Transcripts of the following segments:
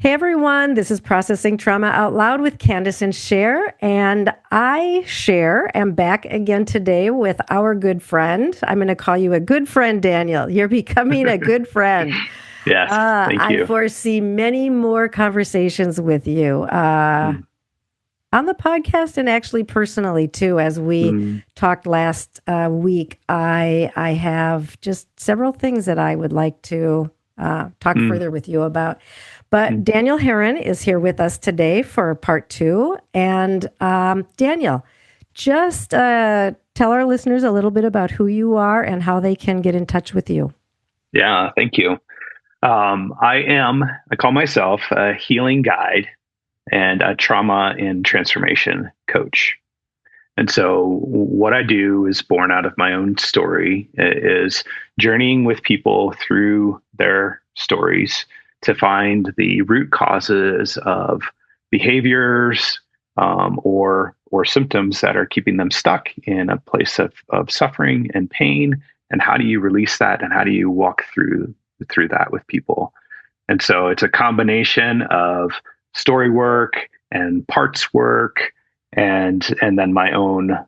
Hey everyone, this is Processing Trauma Out Loud with Candace and Sher, and I, Sher, am back again today with our good friend. I'm going to call you a good friend, Daniel. You're becoming a good friend. Yes, thank I you. foresee many more conversations with you Mm, on the podcast and actually personally too. As we mm, talked last week, I have just several things that I would like to talk mm, further with you about. But mm. Daniel Herron is here with us today for part two. And Daniel, just tell our listeners a little bit about who you are and how they can get in touch with you. Yeah, thank you. I call myself a healing guide and a trauma and transformation coach. And so what I do is born out of my own story, is journeying with people through their stories to find the root causes of behaviors, or symptoms that are keeping them stuck in a place of suffering and pain. And how do you release that? And how do you walk through that with people? And so it's a combination of story work and parts work, and then my own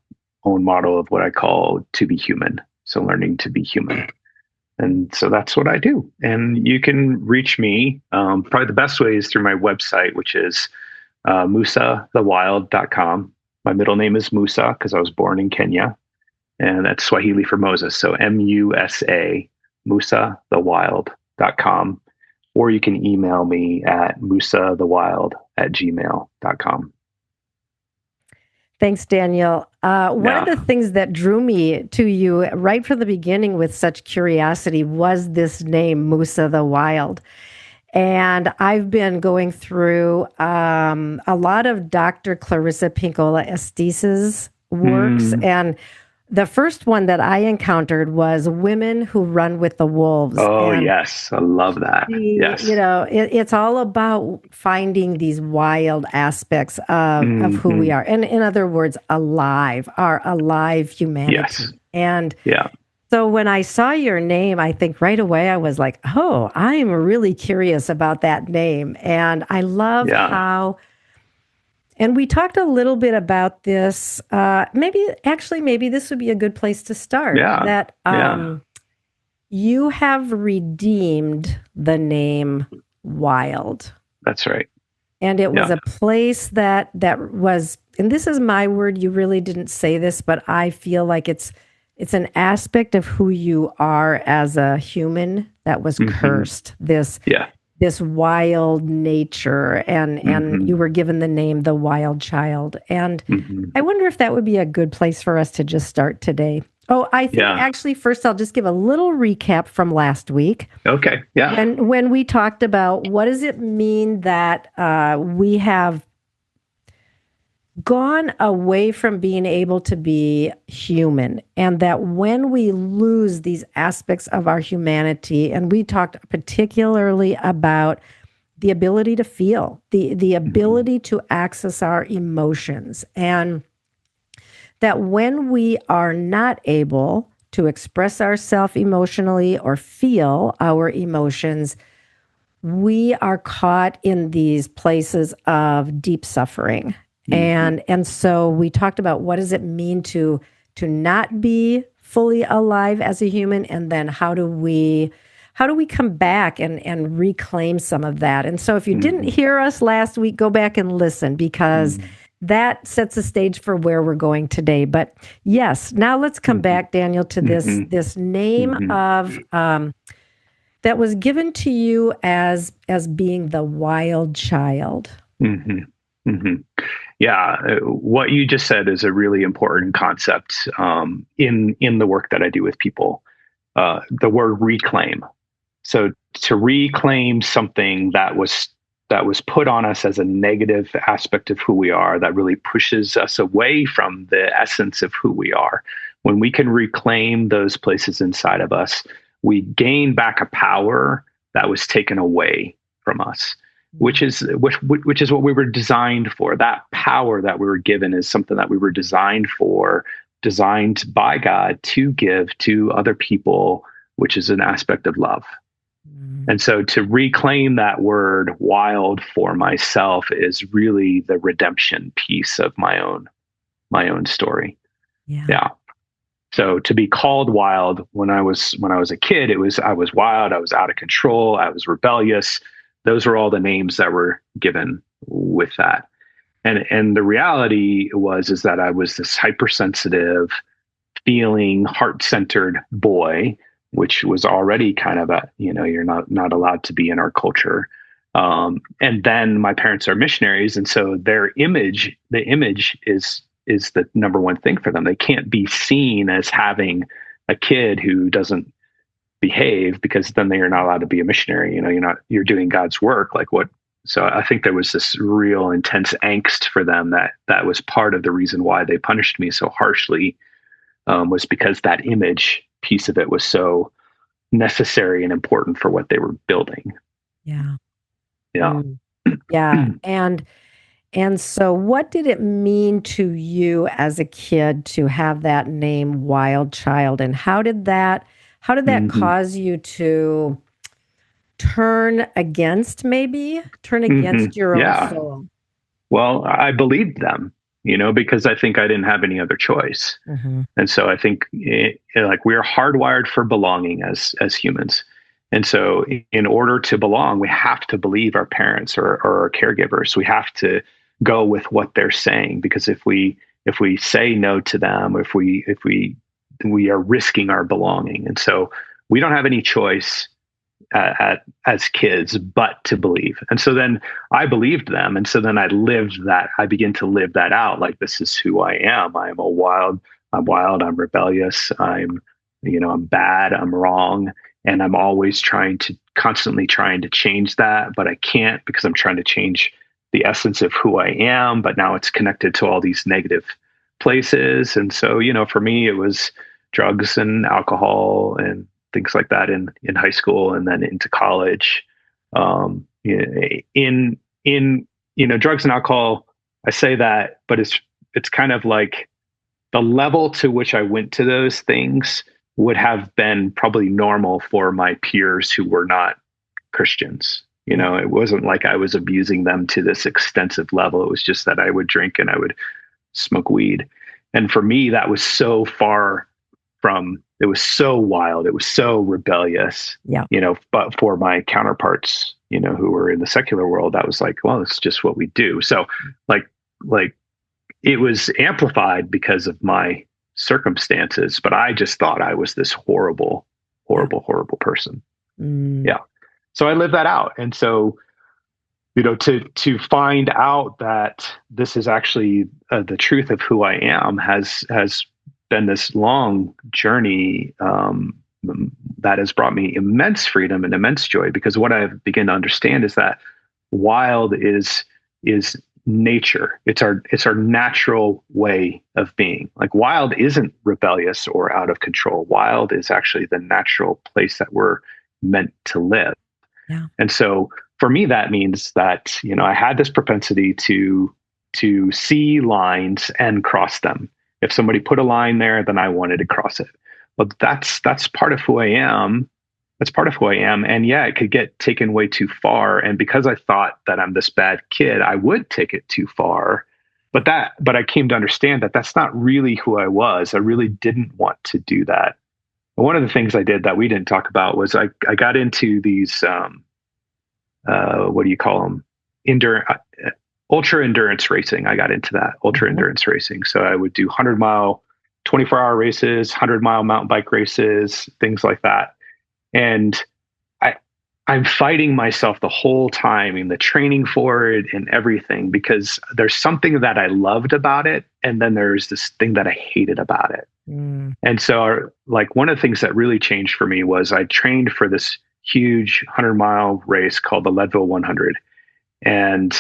model of what I call to be human. So learning to be human. And so that's what I do. And you can reach me. Probably the best way is through my website, which is musathewild.com. My middle name is Musa because I was born in Kenya, and that's Swahili for Moses. So MUSA, musathewild.com. Or you can email me at musathewild@gmail.com. Thanks, Daniel. One of Yeah. the things that drew me to you right from the beginning with such curiosity was this name, Musa the Wild. And I've been going through a lot of Dr. Clarissa Pinkola Estice's works. Mm. And the first one that I encountered was Women Who Run with the Wolves. Oh, And yes. I love that. Yes. it's all about finding these wild aspects of who we Hmm. are. And in other words, our alive Yes. humanity. And Yeah. so when I saw your name, I think right away I was like, oh, I'm really curious about that name. And I love Yeah. how, and we talked a little bit about this. Maybe this would be a good place to start. Yeah. That Yeah. you have redeemed the name Wild. That's right. And it was Yeah. a place that was, and this is my word, you really didn't say this, but I feel like it's an aspect of who you are as a human that was Hmm. cursed. This wild nature, and Hmm. you were given the name the Wild Child. And Hmm. I wonder if that would be a good place for us to just start today. Oh, I think Yeah. actually first I'll just give a little recap from last week Okay. Yeah. when we talked about what does it mean that we have gone away from being able to be human, and that when we lose these aspects of our humanity, and we talked particularly about the ability to feel, the Hmm. ability to access our emotions, and that when we are not able to express ourselves emotionally or feel our emotions, we are caught in these places of deep suffering. Hmm. And so we talked about what does it mean to not be fully alive as a human, and then how do we come back and reclaim some of that. And so if you didn't Hmm. hear us last week, go back and listen, because that sets the stage for where we're going today. But yes, now let's come Hmm. back, Daniel, to this Hmm. this name Hmm. of that was given to you as being the Wild Child. Hmm. Hmm. Yeah, what you just said is a really important concept, in the work that I do with people. The word reclaim. So to reclaim something that was put on us as a negative aspect of who we are, that really pushes us away from the essence of who we are. When we can reclaim those places inside of us, we gain back a power that was taken away from us, which is what we were designed for. That power that we were given is something that we were designed for, designed by God to give to other people, which is an aspect of love. And so to reclaim that word wild for myself is really the redemption piece of my own story. Yeah. Yeah. So to be called wild when I was a kid, I was wild, I was out of control, I was rebellious. Those were all the names that were given with that. And the reality is that I was this hypersensitive, feeling, heart-centered boy, which was already kind of you're not allowed to be in our culture. And then my parents are missionaries, and so the image is the number one thing for them. They can't be seen as having a kid who doesn't behave, because then they are not allowed to be a missionary. You're doing God's work. Like what? So I think there was this real intense angst for them that was part of the reason why they punished me so harshly, was because that image piece of it was so necessary and important for what they were building. Yeah. Yeah. Mm. Yeah. And so what did it mean to you as a kid to have that name Wild Child? And how did that hmm cause you to turn hmm against your own Yeah. soul? Well, I believed them, because I think I didn't have any other choice. Hmm. And so I think like we are hardwired for belonging as humans. And so in order to belong, we have to believe our parents or our caregivers. We have to go with what they're saying, because if we say no to them, if we are risking our belonging. And so we don't have any choice as kids but to believe. And so then I believed them, and so then I begin to live that out. Like, this is who I am. I'm wild, I'm rebellious, I'm bad, I'm wrong, and I'm always constantly trying to change that, but I can't, because I'm trying to change the essence of who I am, but now it's connected to all these negative places. And so, for me, it was drugs and alcohol and things like that in high school, and then into college. In drugs and alcohol, I say that, but it's kind of like the level to which I went to those things would have been probably normal for my peers who were not Christians. Yeah. It wasn't like I was abusing them to this extensive level. It was just that I would drink and I would smoke weed. And for me, that was so far from, it was so wild. It was so rebellious, Yeah. but for my counterparts, who were in the secular world, that was like, well, it's just what we do. So like it was amplified because of my circumstances, but I just thought I was this horrible, Yeah. horrible, horrible person. Mm. Yeah. So I lived that out. And so, to find out that this is actually the truth of who I am has been this long journey, that has brought me immense freedom and immense joy. Because what I've begun to understand is that wild is nature. It's our natural way of being. Like, wild isn't rebellious or out of control. Wild is actually the natural place that we're meant to live. Yeah. And so for me, that means that, I had this propensity to see lines and cross them. If somebody put a line there, then I wanted to cross it. But that's part of who I am. That's part of who I am. And yeah, it could get taken way too far. And because I thought that I'm this bad kid, I would take it too far. But I came to understand that that's not really who I was. I really didn't want to do that. And one of the things I did that we didn't talk about was I got into these, what do you call them? Ultra endurance racing. I got into that ultra Mhm. endurance racing. So I would do 100-mile, 24-hour races, 100-mile mountain bike races, things like that. And I, I'm fighting myself the whole time in the training for it and everything, because there's something that I loved about it, and then there's this thing that I hated about it. Mm. And so, like, one of the things that really changed for me was I trained for this huge 100-mile race called the Leadville 100. And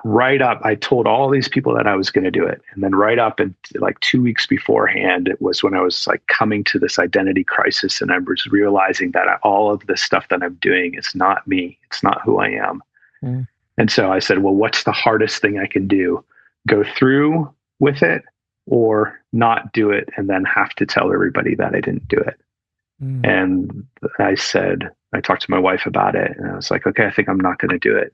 right up, I told all these people that I was going to do it. And then right up, and like 2 weeks beforehand, it was when I was like coming to this identity crisis. And I was realizing that all of the stuff that I'm doing is not me. It's not who I am. Mm. And so I said, well, what's the hardest thing I can do? Go through with it, or not do it and then have to tell everybody that I didn't do it. Mm. And I said, I talked to my wife about it, and I was like, okay, I think I'm not going to do it.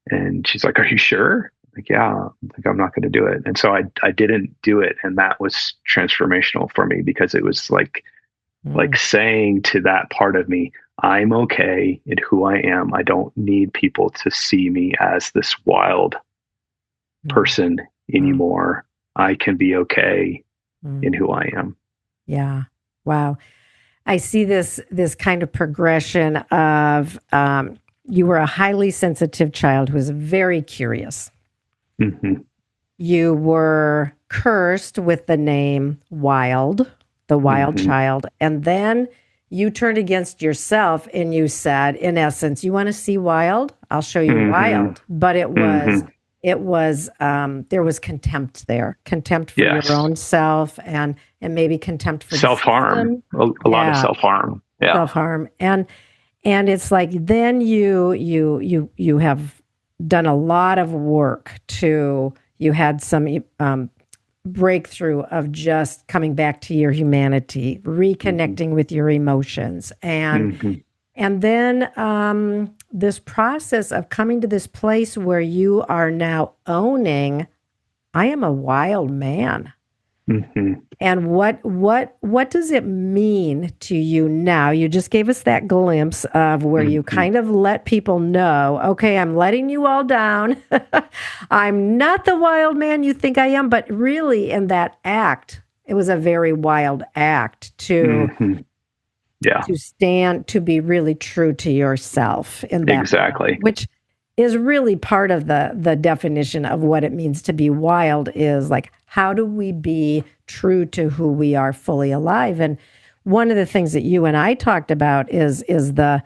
And she's like, are you sure? Like, yeah, I think I'm not going to do it. And so I didn't do it. And that was transformational for me, because it was like Mm, saying to that part of me, I'm okay in who I am. I don't need people to see me as this wild mm, person mm, anymore. I can be okay mm. in who I am. Yeah. Wow. I see this kind of progression of you were a highly sensitive child who was very curious. Hmm. You were cursed with the name Wild, the wild Hmm. child, and then you turned against yourself and you said, in essence, you want to see wild? I'll show you Hmm. wild. But Hmm. it was there was contempt there, contempt for your Yes. own self, and maybe contempt for the Self harm, system. a lot of Yeah, self harm. Yeah. self harm, and it's like then you have done a lot of work to you had some breakthrough of just coming back to your humanity, Hmm. reconnecting with your emotions, Hmm. and then this process of coming to this place where you are now owning, I am a wild man. Hmm. And what does it mean to you now? You just gave us that glimpse of where you Hmm. kind of let people know, okay, I'm letting you all down. I'm not the wild man you think I am, but really in that act, it was a very wild act Hmm. Yeah, to stand to be really true to yourself in that moment, exactly. which is really part of the definition of what it means to be wild is like how do we be true to who we are fully alive. And one of the things that you and I talked about is the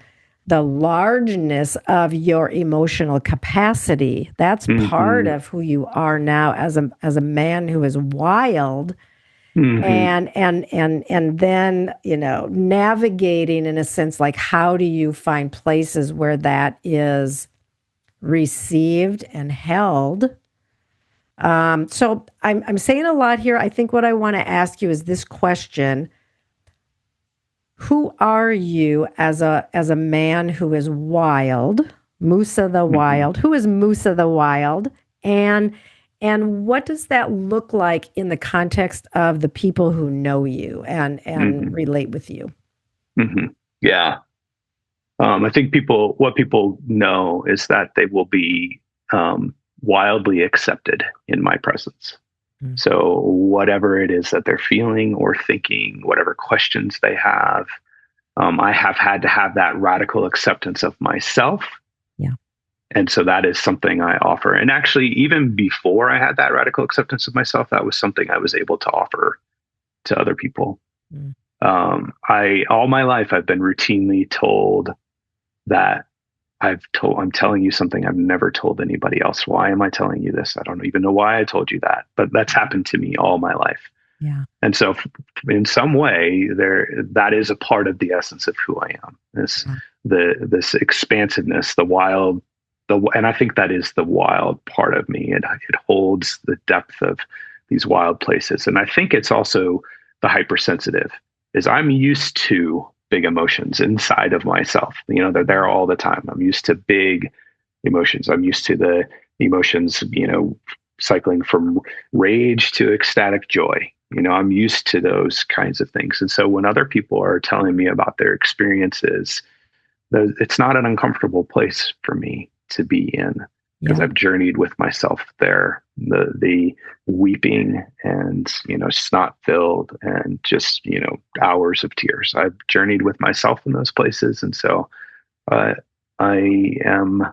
largeness of your emotional capacity. That's part Hmm. of who you are now as a man who is wild, Hmm. and then navigating in a sense, like how do you find places where that is received and held. So I'm saying a lot here. I think what I want to ask you is this question: who are you as a man who is wild, Musa the Hmm. wild? Who is Musa the wild? And and what does that look like in the context of the people who know you and Hmm. relate with you? Hmm. Yeah. I think what people know is that they will be wildly accepted in my presence. Mm. So whatever it is that they're feeling or thinking, whatever questions they have, I have had to have that radical acceptance of myself. Yeah. And so that is something I offer. And actually, even before I had that radical acceptance of myself, that was something I was able to offer to other people. Mm. I all my life I've been routinely told that I'm telling you something I've never told anybody else. Why am I telling you this? I don't even know why I told you that, but that's happened to me all my life. Yeah. And so in some way that is a part of the essence of who I am, is Yeah. this expansiveness, the wild, and I think that is the wild part of me. It holds the depth of these wild places. And I think it's also the hypersensitive, is I'm used to big emotions inside of myself. They're there all the time. I'm used to big emotions. I'm used to the emotions, cycling from rage to ecstatic joy. I'm used to those kinds of things. And so when other people are telling me about their experiences, it's not an uncomfortable place for me to be in, because Yeah. I've journeyed with myself there. The weeping and snot filled and just hours of tears. I've journeyed with myself in those places, and so uh, I am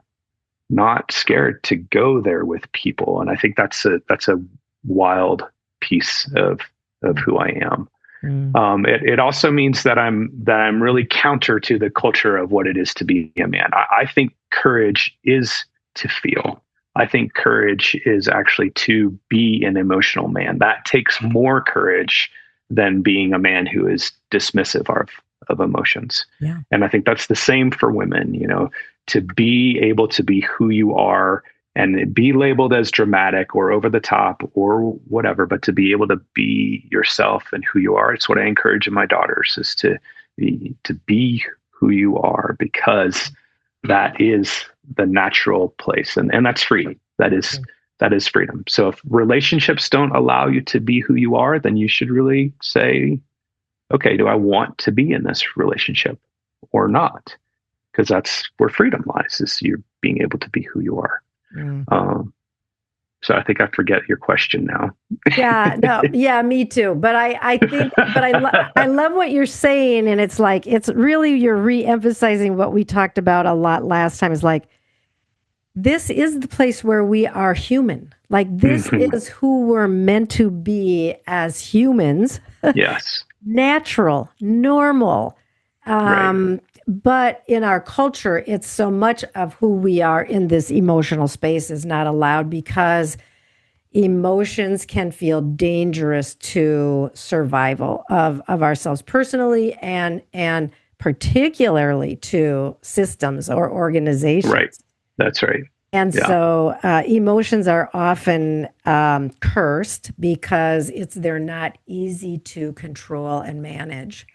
not scared to go there with people. And I think that's a wild piece of Mm. who I am. Mm. It also means that I'm really counter to the culture of what it is to be a man. I think courage is to feel. I think courage is actually to be an emotional man. That takes more courage than being a man who is dismissive of emotions. Yeah. And I think that's the same for women, to be able to be who you are and be labeled as dramatic or over the top or whatever, but to be able to be yourself and who you are. It's what I encourage in my daughters, is to be who who you are, because that is the natural place. And that's free. That is freedom. So if relationships don't allow you to be who you are, then you should really say, okay, do I want to be in this relationship or not? Because that's where freedom lies, is you being able to be who you are. Mm. So I think I forget your question now. Yeah, no, yeah, me too. But I think, but I love what you're saying, and it's like it's really you're re-emphasizing what we talked about a lot last time. Is like this is the place where we are human. Like this Mhm. is who we're meant to be as humans, Yes. natural, normal. Right. But in our culture, it's so much of who we are in this emotional space is not allowed because emotions can feel dangerous to survival of ourselves personally and particularly to systems or Right. organizations. That's right. And Yeah. so emotions are often cursed because they're not easy to control and manage.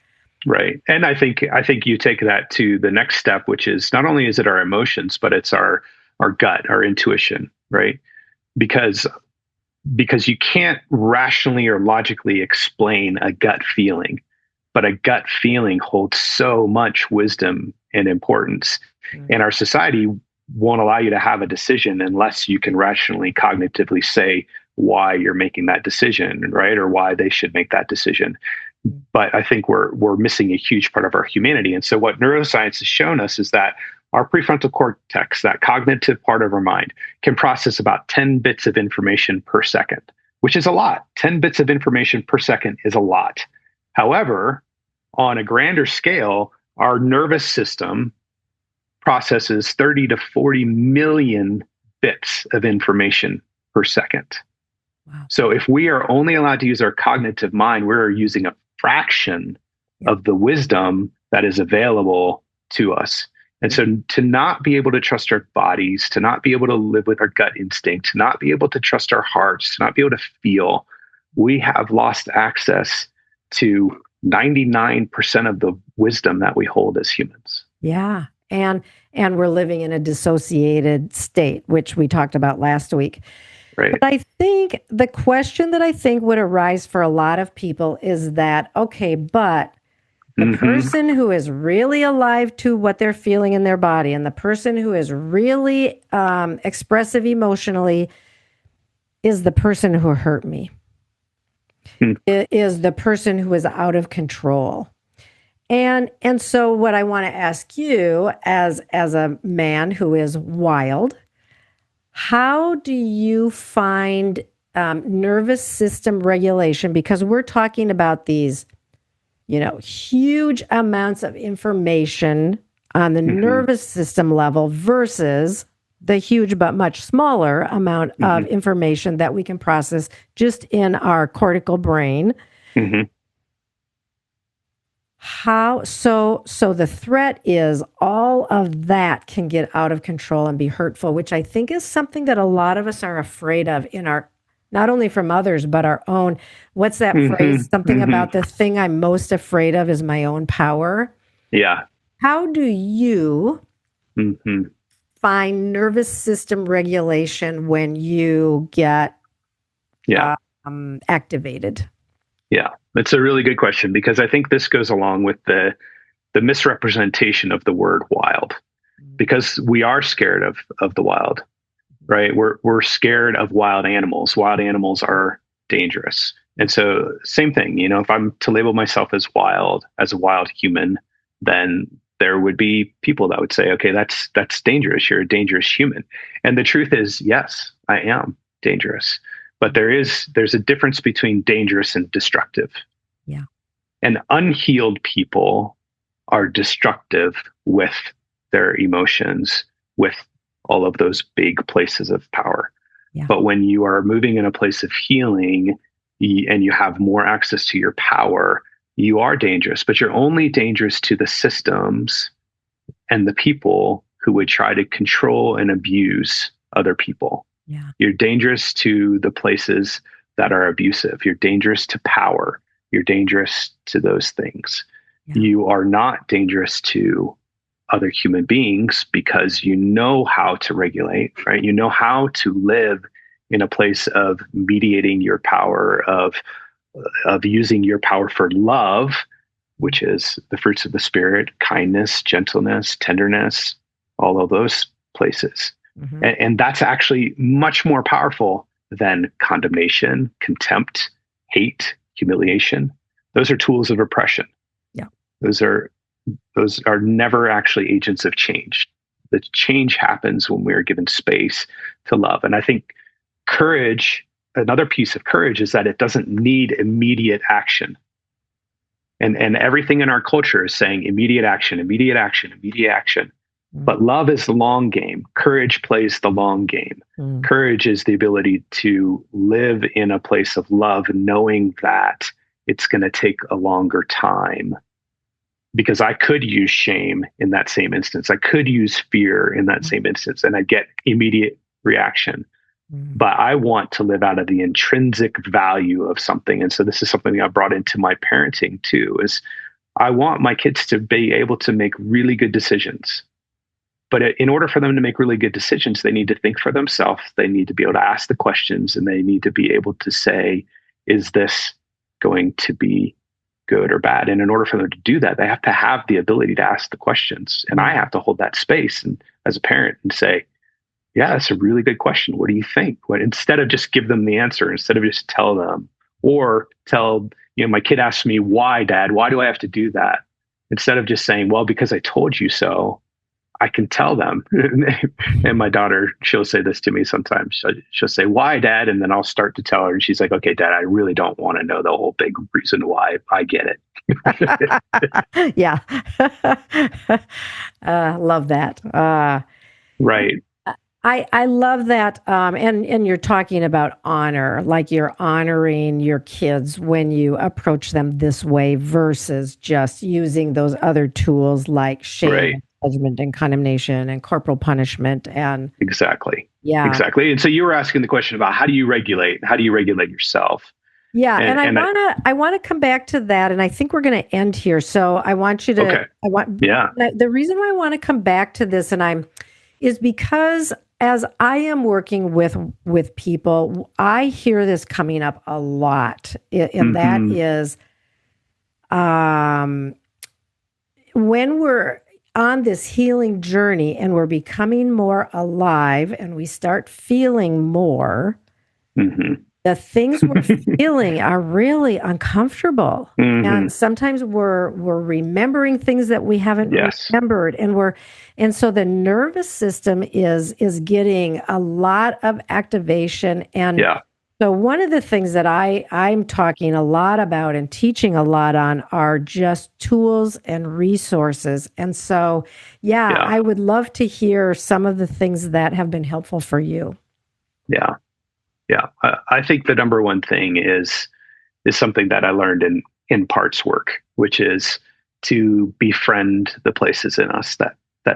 Right. And I think you take that to the next step, which is not only is it our emotions, but it's our gut, our intuition, right? Because you can't rationally or logically explain a gut feeling, but a gut feeling holds so much wisdom and importance. Mm. And our society won't allow you to have a decision unless you can rationally, cognitively say why you're making that decision, right? Or why they should make that decision. But I think we're missing a huge part of our humanity. And so what neuroscience has shown us is that our prefrontal cortex, that cognitive part of our mind, can process about 10 bits of information per second, which is a lot. 10 bits of information per second is a lot. However, on a grander scale, our nervous system processes 30 to 40 million bits of information per second. Wow. So if we are only allowed to use our cognitive mind, we're using a fraction Yep. of the wisdom that is available to us. And so to not be able to trust our bodies, to not be able to live with our gut instinct, to not be able to trust our hearts, to not be able to feel, we have lost access to 99% of the wisdom that we hold as humans. Yeah. And we're living in a dissociated state, which we talked about last week. But Right. I think the question that I think would arise for a lot of people is that, okay, but the Mm-hmm. person who is really alive to what they're feeling in their body and the person who is really expressive emotionally is the person who hurt me, is the person who is out of control. And so what I want to ask you as a man who is wild, how do you find nervous system regulation? Because we're talking about these, huge amounts of information on the Mm-hmm. nervous system level versus the huge but much smaller amount of Mm-hmm. information that we can process just in our cortical brain. Mm-hmm. How so the threat is all of that can get out of control and be hurtful, which I think is something that a lot of us are afraid of in our not only from others but our own. What's that Mm-hmm. phrase? Something Mm-hmm. about the thing I'm most afraid of is my own power. Yeah. How do you Mm-hmm. find nervous system regulation when you get Yeah. activated? Yeah. It's a really good question, because I think this goes along with the misrepresentation of the word wild, because we are scared of the wild, right? We're scared of wild animals. Wild animals are dangerous. And so same thing, if I'm to label myself as a wild human, then there would be people that would say, okay, that's dangerous. You're a dangerous human. And the truth is, yes, I am dangerous. But there's a difference between dangerous and destructive. Yeah. And unhealed people are destructive with their emotions, with all of those big places of power. Yeah. But when you are moving in a place of healing and you have more access to your power, you are dangerous, but you're only dangerous to the systems and the people who would try to control and abuse other people. Yeah. You're dangerous to the places that are abusive. You're dangerous to power. You're dangerous to those things. Yeah. You are not dangerous to other human beings because you know how to regulate, right? You know how to live in a place of mediating your power, of using your power for love, which is the fruits of the spirit, kindness, gentleness, tenderness, all of those places. Mm-hmm. And that's actually much more powerful than condemnation, contempt, hate, humiliation. Those are tools of oppression. Yeah. Those are never actually agents of change. The change happens when we are given space to love. And I think courage, another piece of courage, is that it doesn't need immediate action. And everything in our culture is saying immediate action, immediate action, immediate action. But love is the long game. Courage plays the long game. Courage is the ability to live in a place of love, knowing that it's going to take a longer time. Because I could use shame in that same instance. I could use fear in that same instance, and I get immediate reaction. But I want to live out of the intrinsic value of something. And so this is something I brought into my parenting too, is I want my kids to be able to make really good decisions. But in order for them to make really good decisions, they need to think for themselves. They need to be able to ask the questions, and they need to be able to say, is this going to be good or bad? And in order for them to do that, they have to have the ability to ask the questions. And I have to hold that space and as a parent and say, yeah, that's a really good question. What do you think? Instead of just give them the answer, instead of just tell them, or tell, my kid asks me, why, Dad? Why do I have to do that? Instead of just saying, well, because I told you so, I can tell them. And my daughter, she'll say this to me sometimes. She'll say, why, Dad? And then I'll start to tell her. And she's like, okay, Dad, I really don't want to know the whole big reason why. I get it. Yeah. Love that. Right. I love that. And you're talking about honor, like you're honoring your kids when you approach them this way versus just using those other tools like shame, right. judgment, and condemnation and corporal punishment. And exactly. Yeah. Exactly. And so you were asking the question about how do you regulate yourself? Yeah. And I want to come back to that. And I think we're going to end here. So I want you to, okay. The reason why I want to come back to this is because as I am working with people, I hear this coming up a lot. And that is, when we're on this healing journey and we're becoming more alive and we start feeling more, the things we're feeling are really uncomfortable. And sometimes we're remembering things that we haven't remembered. And so the nervous system is getting a lot of activation. And so one of the things that I'm talking a lot about and teaching a lot on are just tools and resources. And so, I would love to hear some of the things that have been helpful for you. Yeah. Yeah. I think the number one thing is something that I learned in parts work, which is to befriend the places in us that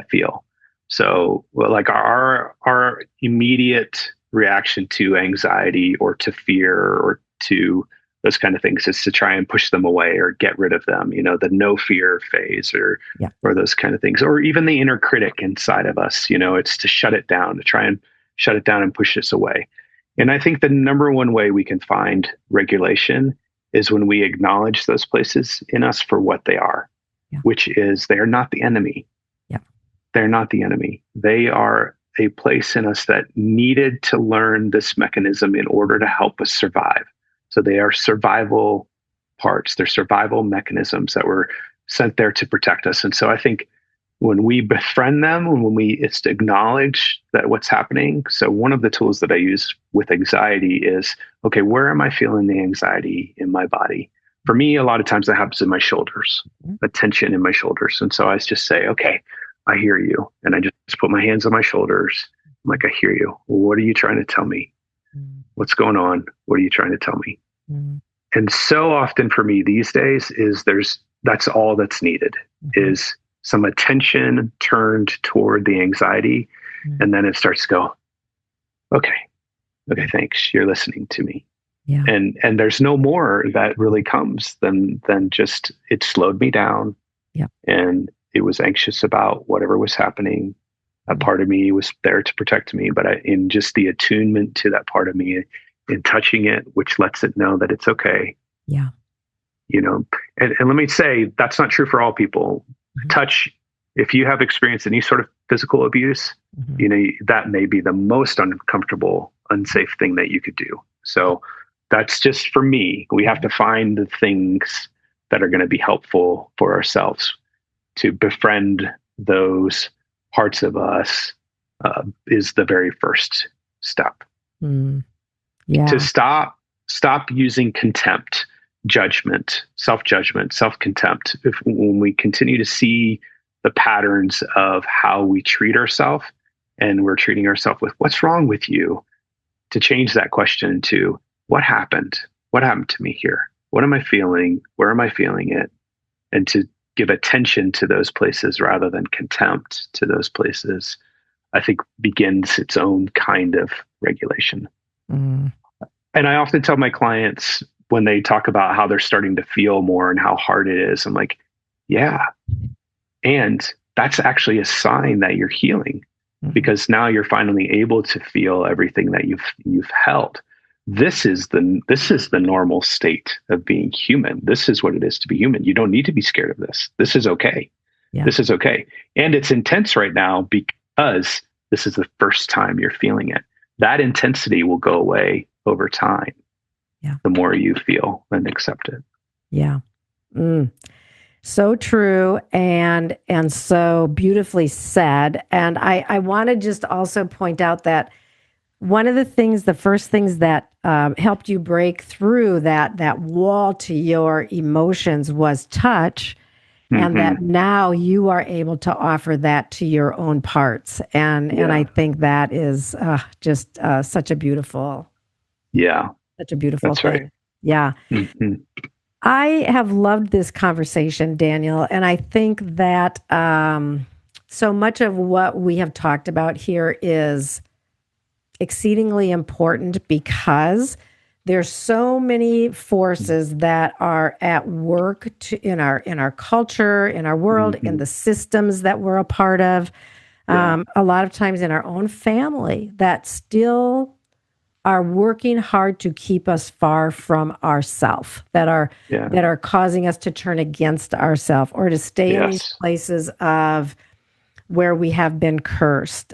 feel. So like our immediate reaction to anxiety or to fear or to those kind of things is to try and push them away or get rid of them, the no fear phase or those kind of things, or even the inner critic inside of us, it's to shut it down, to try and shut it down and push us away. And I think the number one way we can find regulation is when we acknowledge those places in us for what they are, which is they are not the enemy. They're not the enemy. They are a place in us that needed to learn this mechanism in order to help us survive. So they are survival parts. They're survival mechanisms that were sent there to protect us. And so I think when we befriend them, it's to acknowledge that what's happening. So one of the tools that I use with anxiety is, okay, where am I feeling the anxiety in my body? For me, a lot of times that happens in my shoulders, a tension in my shoulders. And so I just say, okay, I hear you. And I just put my hands on my shoulders. I'm like, I hear you. What are you trying to tell me? What's going on? What are you trying to tell me? And so often for me these days that's all that's needed is some attention turned toward the anxiety. And then it starts to go, okay, thanks. You're listening to me. Yeah. And there's no more that really comes than just it slowed me down. Yeah. And it was anxious about whatever was happening. A part of me was there to protect me, but in just the attunement to that part of me, in touching it, which lets it know that it's okay. Yeah. And let me say, that's not true for all people. Mm-hmm. Touch, if you have experienced any sort of physical abuse, that may be the most uncomfortable, unsafe thing that you could do. So that's just for me. We have to find the things that are going to be helpful for ourselves to befriend those parts of us. Is the very first step. Yeah. To stop using contempt, judgment, self-judgment, self-contempt. When we continue to see the patterns of how we treat ourselves, and we're treating ourselves with what's wrong with you, to change that question to what happened? What happened to me here? What am I feeling? Where am I feeling it? And to give attention to those places rather than contempt to those places, I think begins its own kind of regulation. And I often tell my clients when they talk about how they're starting to feel more and how hard it is, I'm like, yeah. And that's actually a sign that you're healing, because now you're finally able to feel everything that you've held. This is the normal state of being human. This is what it is to be human. You don't need to be scared of this. This is okay. Yeah. This is okay. And it's intense right now because this is the first time you're feeling it. That intensity will go away over time. Yeah. The more you feel and accept it. Yeah. So true and so beautifully said. And I want to just also point out that one of the first things that helped you break through that wall to your emotions was touch, and that now you are able to offer that to your own parts. And I think that is just such a beautiful, such a beautiful That's thing. Right. Yeah. I have loved this conversation, Daniel, and I think that so much of what we have talked about here is exceedingly important because there's so many forces that are at work in our culture, in our world, in the systems that we're a part of, a lot of times in our own family, that still are working hard to keep us far from ourself, that are causing us to turn against ourself or to stay in these places of where we have been cursed.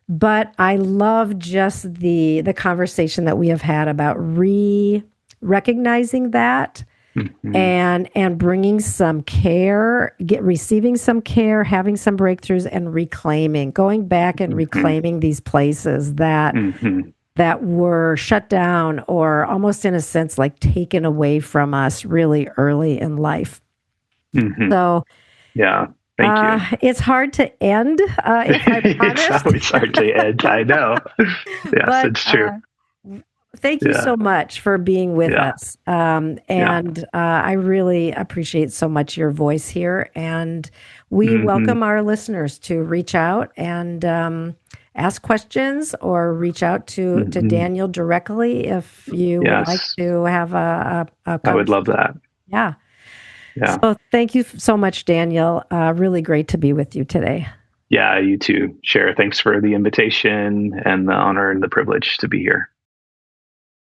But I love just the conversation that we have had about recognizing that and bringing some care, receiving some care, having some breakthroughs, and going back and reclaiming these places that were shut down or almost in a sense like taken away from us really early in life. So thank you. It's hard to end, if I'm honest. It's always hard to end, I know. Yes, but, it's true. Thank you so much for being with us. I really appreciate so much your voice here. And we welcome our listeners to reach out and ask questions or reach out to Daniel directly if you would like to have a conversation. I would love that. Yeah. So thank you so much, Daniel. Really great to be with you today. Yeah, you too, Sher. Thanks for the invitation and the honor and the privilege to be here.